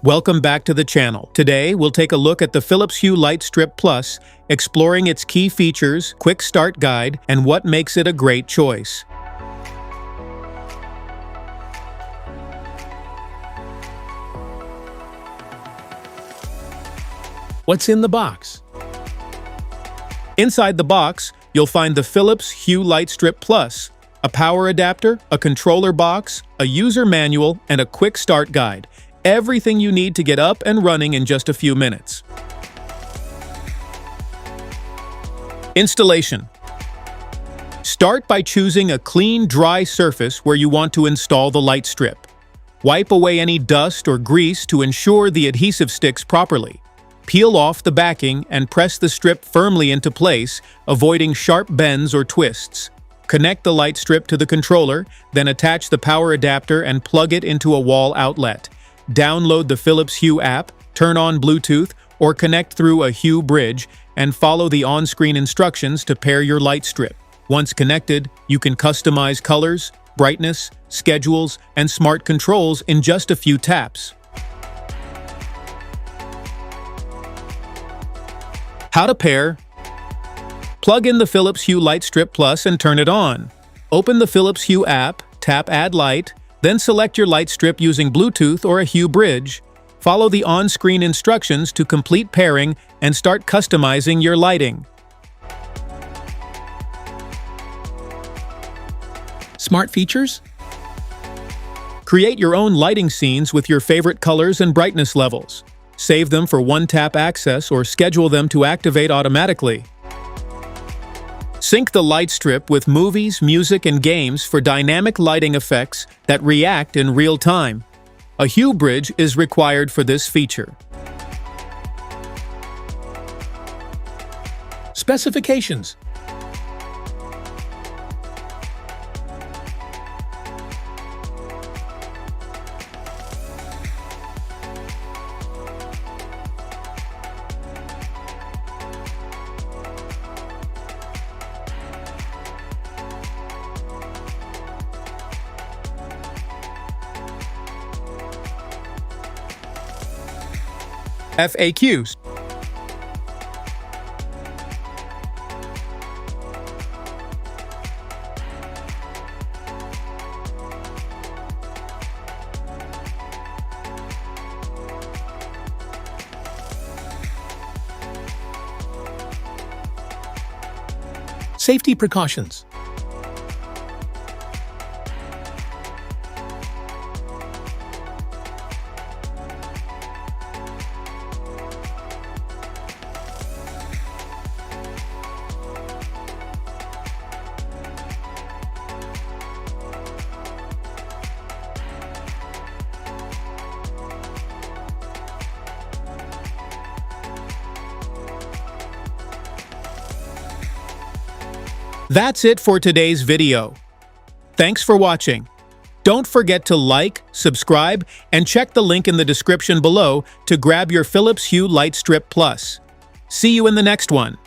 Welcome back to the channel. Today, we'll take a look at the Philips Hue Lightstrip Plus, exploring its key features, quick start guide, and what makes it a great choice. What's in the box? Inside the box, you'll find the Philips Hue Lightstrip Plus, a power adapter, a controller box, a user manual, and a quick start guide. Everything you need to get up and running in just a few minutes. Installation. Start by choosing a clean, dry surface where you want to install the light strip. Wipe away any dust or grease to ensure the adhesive sticks properly. Peel off the backing and press the strip firmly into place, avoiding sharp bends or twists. Connect the light strip to the controller, then attach the power adapter and plug it into a wall outlet. Download the Philips Hue app, turn on Bluetooth, or connect through a Hue Bridge, and follow the on-screen instructions to pair your light strip. Once connected, you can customize colors, brightness, schedules, and smart controls in just a few taps. How to pair. Plug in the Philips Hue Lightstrip Plus and turn it on. Open the Philips Hue app, tap Add Light, then select your light strip using Bluetooth or a Hue Bridge. Follow the on-screen instructions to complete pairing and start customizing your lighting. Smart features? Create your own lighting scenes with your favorite colors and brightness levels. Save them for one-tap access or schedule them to activate automatically. Sync the light strip with movies, music, and games for dynamic lighting effects that react in real time. A Hue Bridge is required for this feature. Specifications. FAQs. Safety precautions. That's it for today's video. Thanks for watching. Don't forget to like, subscribe, and check the link in the description below to grab your Philips Hue Lightstrip Plus. See you in the next one.